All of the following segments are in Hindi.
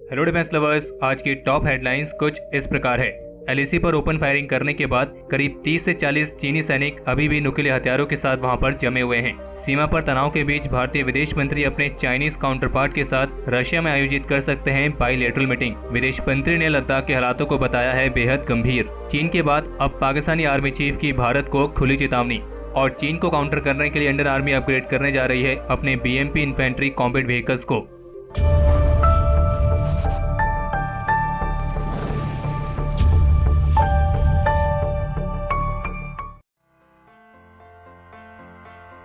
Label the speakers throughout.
Speaker 1: हेलो डिफेंस लवर्स, आज की टॉप हेडलाइंस कुछ इस प्रकार है। एलएसी पर ओपन फायरिंग करने के बाद करीब 30 से 40 चीनी सैनिक अभी भी नुकीले हथियारों के साथ वहां पर जमे हुए हैं। सीमा पर तनाव के बीच भारतीय विदेश मंत्री अपने चाइनीज काउंटर पार्ट के साथ रशिया में आयोजित कर सकते हैं बाइलेटरल मीटिंग। विदेश मंत्री ने लद्दाख के हालातों को बताया है बेहद गंभीर। चीन के बाद अब पाकिस्तानी आर्मी चीफ की भारत को खुली चेतावनी। और चीन को काउंटर करने के लिए इंडियन आर्मी अपग्रेड करने जा रही है अपने BMP इन्फेंट्री कॉम्बैट व्हीकल्स को।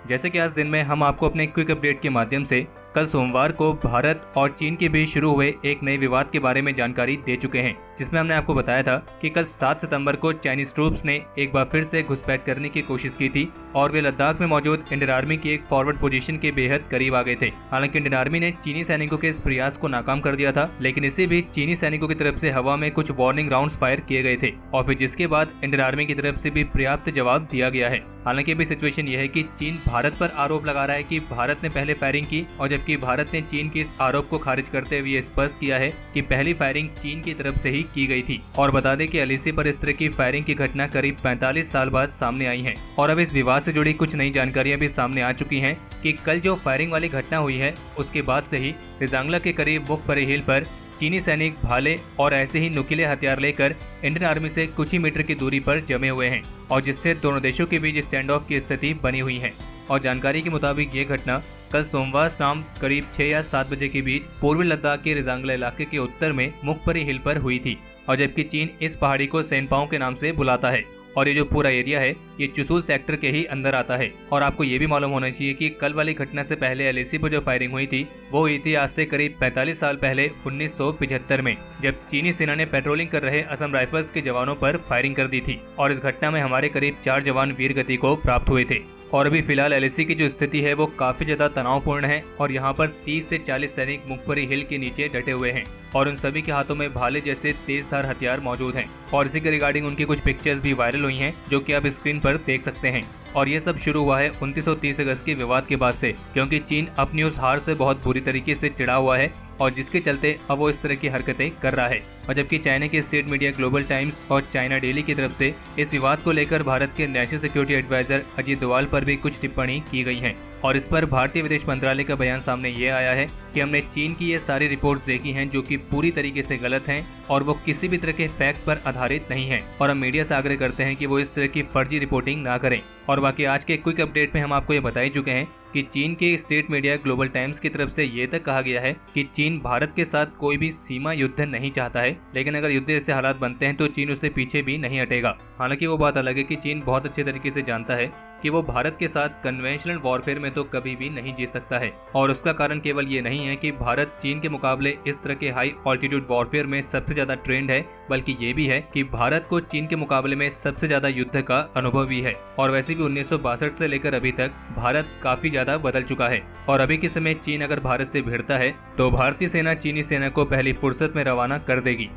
Speaker 1: जैसे कि आज दिन में हम आपको अपने क्विक अपडेट के माध्यम से कल सोमवार को भारत और चीन के बीच शुरू हुए एक नए विवाद के बारे में जानकारी दे चुके हैं, जिसमें हमने आपको बताया था कि कल 7 सितंबर को चाइनीज ट्रूप्स ने एक बार फिर से घुसपैठ करने की कोशिश की थी और वे लद्दाख में मौजूद इंडियन आर्मी की एक फॉरवर्ड पोजीशन के बेहद करीब आ गए थे। हालांकि इंडियन आर्मी ने चीनी सैनिकों के इस प्रयास को नाकाम कर दिया था, लेकिन इसी बीच चीनी सैनिकों की तरफ से हवा में कुछ वार्निंग राउंड्स फायर किए गए थे और फिर जिसके बाद इंडियन आर्मी की तरफ से भी पर्याप्त जवाब दिया गया है। हालांकि अभी सिचुएशन यह है कि चीन भारत पर आरोप लगा रहा है कि भारत ने पहले फायरिंग की, और जबकि भारत ने चीन के इस आरोप को खारिज करते हुए स्पष्ट किया है कि पहली फायरिंग चीन की तरफ से ही की गई थी। और बता दें कि एलएसी पर इस तरह की फायरिंग की घटना करीब 45 साल बाद सामने आई है। और अब इस विवाद से जुड़ी कुछ नई जानकारियां भी सामने आ चुकी हैं कि कल जो फायरिंग वाली घटना हुई है उसके बाद से ही रिजांगला के करीब मुखपरी हिल पर चीनी सैनिक भाले और ऐसे ही नुकीले हथियार लेकर इंडियन आर्मी से कुछ ही मीटर की दूरी पर जमे हुए हैं, और जिससे दोनों देशों के बीच स्टैंड ऑफ की स्थिति बनी हुई है। और जानकारी के मुताबिक ये घटना कल सोमवार शाम करीब 6 या 7 बजे के बीच पूर्वी लद्दाख के रिजांगला इलाके के उत्तर में मुखपरी हिल पर हुई थी। और जबकि चीन इस पहाड़ी को सेनपाओ के नाम से बुलाता है और ये जो पूरा एरिया है ये चुशुल सेक्टर के ही अंदर आता है। और आपको ये भी मालूम होना चाहिए कि कल वाली घटना से पहले एलएसी पर जो फायरिंग हुई थी वो हुई थी आज से करीब 45 साल पहले 1975 में, जब चीनी सेना ने पेट्रोलिंग कर रहे असम राइफल्स के जवानों पर फायरिंग कर दी थी। और इस घटना में हमारे करीब 4 जवान वीर गति को प्राप्त हुए थे। और अभी फिलहाल एलएसी की जो स्थिति है वो काफी ज्यादा तनावपूर्ण है और यहाँ पर 30 से 40 सैनिक मुखपरी हिल के नीचे डटे हुए हैं और उन सभी के हाथों में भाले जैसे तेजधार हथियार मौजूद हैं। और इसी के रिगार्डिंग उनकी कुछ पिक्चर्स भी वायरल हुई हैं जो कि आप स्क्रीन पर देख सकते हैं। और ये सब शुरू हुआ है 2930 अगस्त के विवाद के बाद से, क्योंकि चीन अपनी उस हार से बहुत बुरी तरीके से चिढ़ा हुआ है और जिसके चलते अब वो इस तरह की हरकतें कर रहा है। और जबकि चाइना के स्टेट मीडिया ग्लोबल टाइम्स और चाइना डेली की तरफ से इस विवाद को लेकर भारत के national security adviser Ajit Doval पर भी कुछ टिप्पणी की गई है। और इस पर भारतीय विदेश मंत्रालय का बयान सामने ये आया है कि हमने चीन की ये सारी रिपोर्ट्स देखी हैं जो कि पूरी तरीके से गलत हैं और वो किसी भी तरह के फैक्ट पर आधारित नहीं है, और हम मीडिया से आग्रह करते हैं कि वो इस तरह की फर्जी रिपोर्टिंग ना करें। और बाकी आज के क्विक अपडेट में हम आपको ये बता ही चुके हैं कि चीन के स्टेट मीडिया ग्लोबल टाइम्स की तरफ से ये तक कहा गया है कि चीन भारत के साथ कोई भी सीमा युद्ध नहीं चाहता है, लेकिन अगर युद्ध जैसे हालात बनते हैं तो चीन उससे पीछे भी नहीं हटेगा। हालांकि वो बात अलग है कि चीन बहुत अच्छे तरीके से जानता है कि वो भारत के साथ कन्वेंशनल वॉरफेयर में तो कभी भी नहीं जीत सकता है, और उसका कारण केवल ये नहीं है कि भारत चीन के मुकाबले इस तरह के हाई ऑल्टीट्यूड वॉरफेयर में सबसे ज्यादा ट्रेंड है, बल्कि ये भी है कि भारत को चीन के मुकाबले में सबसे ज्यादा युद्ध का अनुभव भी है। और वैसे भी 1962 से लेकर अभी तक भारत काफी ज्यादा बदल चुका है, और अभी के समय चीन अगर भारत से भिड़ता है तो भारतीय सेना चीनी सेना को पहली फुर्सत में रवाना कर देगी।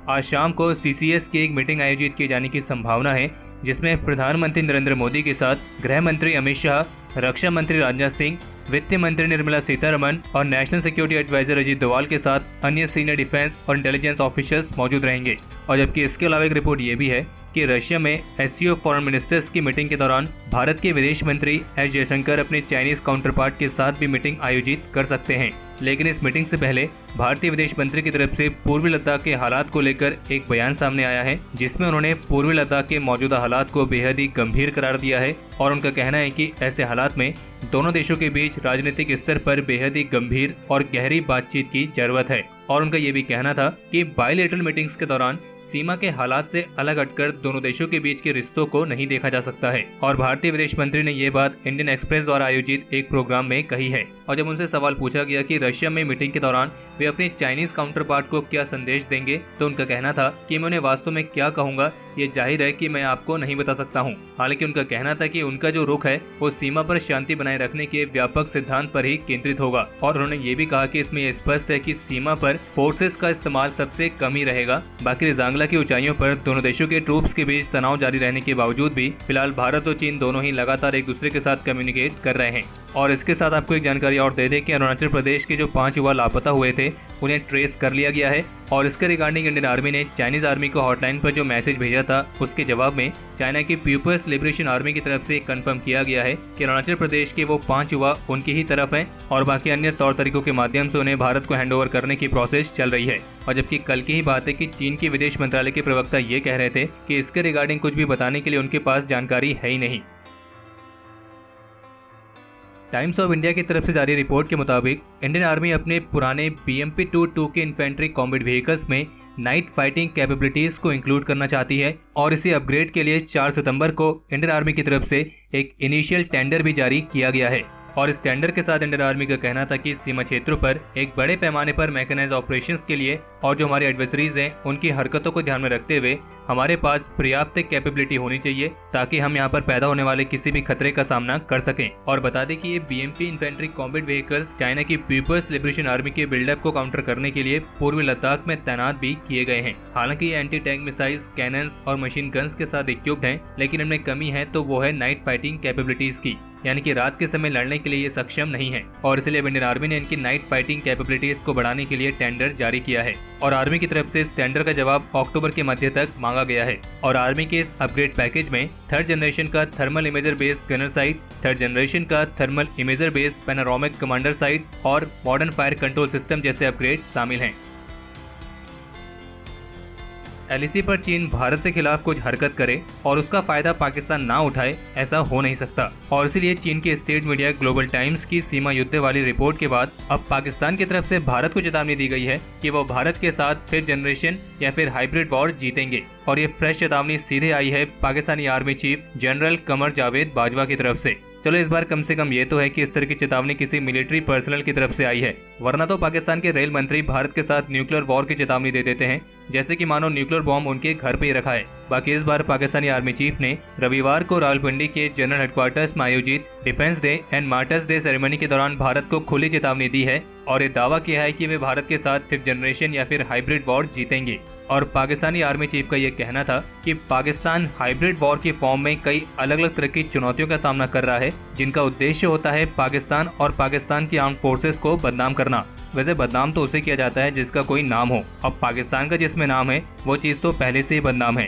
Speaker 1: आज शाम को CCS की एक मीटिंग आयोजित किए जाने की संभावना है, जिसमें प्रधानमंत्री नरेंद्र मोदी के साथ गृह मंत्री अमित शाह, रक्षा मंत्री राजनाथ सिंह, वित्त मंत्री निर्मला सीतारमण और national security adviser Ajit Doval के साथ अन्य सीनियर डिफेंस और इंटेलिजेंस ऑफिसर्स मौजूद रहेंगे। और जबकि इसके अलावा एक रिपोर्ट ये भी है कि रशिया में SCO फॉरेन मिनिस्टर्स की मीटिंग के दौरान भारत के विदेश मंत्री एस जयशंकर अपने चाइनीज काउंटर पार्ट के साथ भी मीटिंग आयोजित कर सकते हैं। लेकिन इस मीटिंग से पहले भारतीय विदेश मंत्री की तरफ से पूर्वी लद्दाख के हालात को लेकर एक बयान सामने आया है, जिसमें उन्होंने पूर्वी लद्दाख के मौजूदा हालात को बेहद ही गंभीर करार दिया है। और उनका कहना है कि ऐसे हालात में दोनों देशों के बीच राजनीतिक स्तर पर बेहद ही गंभीर और गहरी बातचीत की जरूरत है। और उनका ये भी कहना था कि बाइलेटरल मीटिंग्स के दौरान सीमा के हालात से अलग हटकर दोनों देशों के बीच के रिश्तों को नहीं देखा जा सकता है। और भारतीय विदेश मंत्री ने ये बात इंडियन एक्सप्रेस द्वारा आयोजित एक प्रोग्राम में कही है। और जब उनसे सवाल पूछा गया कि रशिया में मीटिंग के दौरान वे अपने चाइनीज काउंटर पार्ट को क्या संदेश देंगे, तो उनका कहना था कि मैं उन्हें वास्तव में क्या कहूंगा ये जाहिर है कि मैं आपको नहीं बता सकता हूँ। हालांकि उनका कहना था कि उनका जो रुख है वो सीमा पर शांति बनाए रखने के व्यापक सिद्धांत पर ही केंद्रित होगा। और उन्होंने ये भी कहा कि इसमें स्पष्ट है कि सीमा पर फोर्सेस का इस्तेमाल सबसे कम ही रहेगा। बाकी रिजांगला की ऊंचाइयों पर दोनों देशों के ट्रूप्स के बीच तनाव जारी रहने के बावजूद भी फिलहाल भारत और चीन दोनों ही लगातार एक दूसरे के साथ कम्युनिकेट कर रहे हैं। और इसके साथ आपको एक जानकारी और दे दें कि अरुणाचल प्रदेश के जो 5 युवा लापता हुए थे उन्हें ट्रेस कर लिया गया है। और इसके रिगार्डिंग इंडियन आर्मी ने चाइनीज आर्मी को हॉटलाइन पर जो मैसेज भेजा था उसके जवाब में चाइना की पीपल्स लिबरेशन आर्मी की तरफ से कंफर्म किया गया है कि अरुणाचल प्रदेश के वो 5 युवा उनकी ही तरफ हैं और बाकी अन्य तौर तरीकों के माध्यम से उन्हें भारत को हैंडओवर करने की प्रोसेस चल रही है। और जबकि कल की ही बात है कि चीन के विदेश मंत्रालय के प्रवक्ता ये कह रहे थे कि इसके रिगार्डिंग कुछ भी बताने के लिए उनके पास जानकारी है ही नहीं। टाइम्स ऑफ इंडिया की तरफ से जारी रिपोर्ट के मुताबिक इंडियन आर्मी अपने पुराने BMP-2 के इन्फेंट्री कॉम्बैट व्हीकल्स में नाइट फाइटिंग कैपेबिलिटीज को इंक्लूड करना चाहती है और इसी अपग्रेड के लिए 4 सितंबर को इंडियन आर्मी की तरफ से एक इनिशियल टेंडर भी जारी किया गया है। और इस टेंडर के साथ इंडियन आर्मी का कहना था कि सीमा क्षेत्रों पर एक बड़े पैमाने पर मैकेनाइज्ड ऑपरेशंस के लिए और जो हमारे एडवर्सरीज हैं उनकी हरकतों को ध्यान में रखते हुए हमारे पास पर्याप्त कैपेबिलिटी होनी चाहिए ताकि हम यहाँ पर पैदा होने वाले किसी भी खतरे का सामना कर सकें। और बता दें कि ये BMP infantry combat vehicles China की पीपल्स लिबरेशन आर्मी के बिल्डअप को काउंटर करने के लिए पूर्वी लद्दाख में तैनात भी किए गए हैं। हालांकि ये एंटी टैंक मिसाइल्स, कैनन्स और मशीन गन्स के साथ इक्विप्ड हैं, लेकिन इनमें कमी है तो वो है नाइट फाइटिंग कैपेबिलिटीज की, यानी कि रात के समय लड़ने के लिए ये सक्षम नहीं है। और इसलिए इंडियन आर्मी ने इनकी नाइट फाइटिंग कैपेबिलिटीज को बढ़ाने के लिए टेंडर जारी किया है और आर्मी की तरफ से इस टेंडर का जवाब अक्टूबर के मध्य तक मांगा गया है। और आर्मी के इस अपग्रेड पैकेज में 3rd जनरेशन का thermal imager based gunner sight, 3rd generation का thermal imager based panoramic commander sight और मॉडर्न फायर कंट्रोल सिस्टम जैसे अपग्रेड शामिल हैं। LAC पर चीन भारत के खिलाफ कुछ हरकत करे और उसका फायदा पाकिस्तान ना उठाए, ऐसा हो नहीं सकता। और इसीलिए चीन के स्टेट मीडिया ग्लोबल टाइम्स की सीमा युद्ध वाली रिपोर्ट के बाद अब पाकिस्तान की तरफ से भारत को चेतावनी दी गई है कि वो भारत के साथ 5th जनरेशन या फिर हाइब्रिड वॉर जीतेंगे। और ये फ्रेश चेतावनी सीधे आई है Pakistani army chief general Qamar Javed Bajwa की तरफ से। चलो इस बार कम से कम ये तो है कि इस तरह की चेतावनी किसी मिलिट्री पर्सनल की तरफ से आई है, वरना तो पाकिस्तान के रेल मंत्री भारत के साथ न्यूक्लियर वॉर की चेतावनी दे देते हैं, जैसे कि मानो न्यूक्लियर बॉम्ब उनके घर पे ही रखा है। बाकी इस बार पाकिस्तानी आर्मी चीफ ने रविवार को रावलपिंडी के जनरल हेडक्वार्टर्स में आयोजित defence day and martyrs day ceremony के दौरान भारत को खुली चेतावनी दी है और ये दावा किया है कि वे भारत के साथ 5th जनरेशन या फिर हाइब्रिड वॉर जीतेंगे। और पाकिस्तानी आर्मी चीफ का ये कहना था कि पाकिस्तान हाइब्रिड वॉर के फॉर्म में कई अलग अलग तरह की चुनौतियों का सामना कर रहा है, जिनका उद्देश्य होता है पाकिस्तान और पाकिस्तान की आर्म्ड फोर्सेस को बदनाम करना। वैसे बदनाम तो उसे किया जाता है जिसका कोई नाम हो, अब पाकिस्तान का जिसमें नाम है वो चीज तो पहले से ही बदनाम है।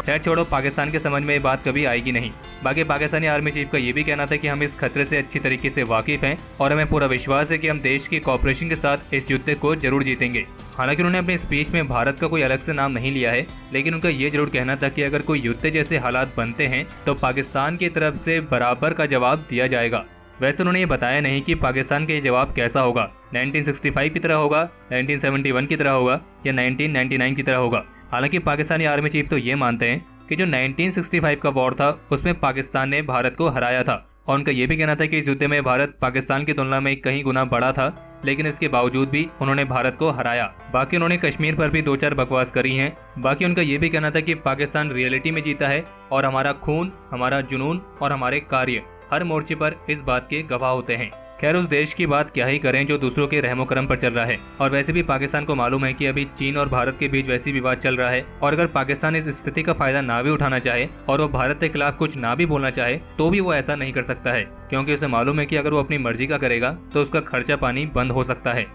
Speaker 1: खैर छोड़ो, पाकिस्तान के समझ में ये बात कभी आएगी नहीं। बाकी पाकिस्तानी आर्मी चीफ का ये भी कहना था कि हम इस खतरे से अच्छी तरीके से वाकिफ हैं और हमें पूरा विश्वास है कि हम देश की कोऑपरेशन के साथ इस युद्ध को जरूर जीतेंगे। हालांकि उन्होंने अपनी स्पीच में भारत का कोई अलग से नाम नहीं लिया है, लेकिन उनका ये जरूर कहना था कि अगर कोई युद्ध जैसे हालात बनते हैं तो पाकिस्तान की तरफ से बराबर का जवाब दिया जाएगा। वैसे उन्होंने ये बताया नहीं कि पाकिस्तान का ये जवाब कैसा होगा, 1965 की तरह होगा, 1971 की तरह होगा या 1999 की तरह होगा। हालांकि पाकिस्तानी आर्मी चीफ तो ये मानते हैं कि जो 1965 का वॉर था उसमें पाकिस्तान ने भारत को हराया था और उनका ये भी कहना था कि इस युद्ध में भारत पाकिस्तान की तुलना में कहीं गुना बड़ा था, लेकिन इसके बावजूद भी उन्होंने भारत को हराया। बाकी उन्होंने कश्मीर पर भी 2-4 बकवास करी हैं। बाकी उनका ये भी कहना था कि पाकिस्तान रियलिटी में जीता है और हमारा खून, हमारा जुनून और हमारे कार्य हर मोर्चे पर इस बात के गवाह होते हैं। खैर उस देश की बात क्या ही करें जो दूसरों के रहमो करम पर चल रहा है। और वैसे भी पाकिस्तान को मालूम है कि अभी चीन और भारत के बीच वैसी विवाद चल रहा है और अगर पाकिस्तान इस स्थिति का फायदा ना भी उठाना चाहे और वो भारत के खिलाफ कुछ ना भी बोलना चाहे तो भी वो ऐसा नहीं कर सकता है, क्योंकि उसे मालूम है कि अगर वो अपनी मर्जी का करेगा तो उसका खर्चा पानी बंद हो सकता है।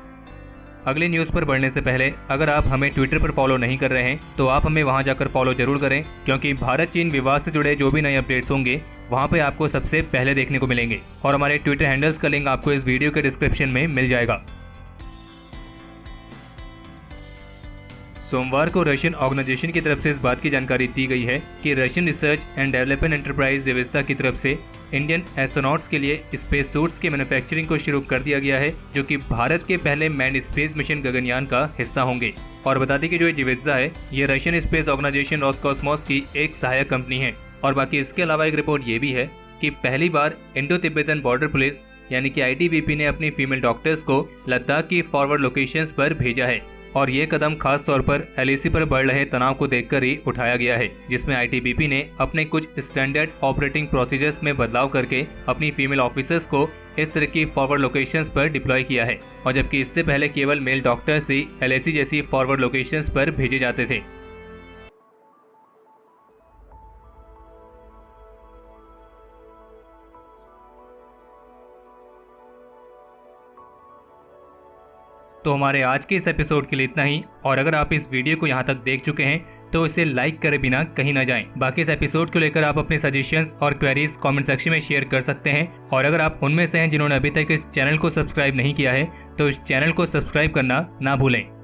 Speaker 1: अगली न्यूज़ पर बढ़ने से पहले अगर आप हमें ट्विटर पर फॉलो नहीं कर रहे हैं तो आप हमें वहां जाकर फॉलो जरूर करें, क्योंकि भारत चीन विवाद से जुड़े जो भी नए अपडेट्स होंगे वहां पे आपको सबसे पहले देखने को मिलेंगे। और हमारे ट्विटर हैंडल्स का लिंक आपको इस वीडियो के डिस्क्रिप्शन में मिल जाएगा। सोमवार को रशियन ऑर्गेनाइजेशन की तरफ से इस बात की जानकारी दी गई है कि Russian research and development enterprise व्यवस्था की तरफ से इंडियन एस्ट्रोनॉट्स के लिए स्पेस सूट्स की मैन्युफैक्चरिंग को शुरू कर दिया गया है, जो कि भारत के पहले मैन्ड स्पेस मिशन गगनयान का हिस्सा होंगे। और बता दें कि जो ये जिवेत्सा है ये रशियन स्पेस ऑर्गेनाइजेशन रोसकॉस्मोस की एक सहायक कंपनी है। और बाकी इसके अलावा एक रिपोर्ट ये भी है कि पहली बार इंडो तिब्बतन बॉर्डर पुलिस यानी कि ITBP ने अपनी फीमेल डॉक्टर्स को लद्दाख की फॉरवर्ड लोकेशंस पर भेजा है। और ये कदम खास तौर पर LAC पर बढ़ रहे तनाव को देखकर ही उठाया गया है, जिसमें ITBP ने अपने कुछ स्टैंडर्ड ऑपरेटिंग प्रोसीजर्स में बदलाव करके अपनी फीमेल ऑफिसर्स को इस तरह की फॉरवर्ड लोकेशंस पर डिप्लॉय किया है। और जबकि इससे पहले केवल मेल डॉक्टर्स ही LAC जैसी फॉरवर्ड लोकेशंस पर भेजे जाते थे। तो हमारे आज के इस एपिसोड के लिए इतना ही। और अगर आप इस वीडियो को यहाँ तक देख चुके हैं तो इसे लाइक करे बिना कहीं ना जाएं। बाकी इस एपिसोड को लेकर आप अपने सजेशंस और क्वेरीज कमेंट सेक्शन में शेयर कर सकते हैं। और अगर आप उनमें से हैं जिन्होंने अभी तक इस चैनल को सब्सक्राइब नहीं किया है तो इस चैनल को सब्सक्राइब करना ना भूलें।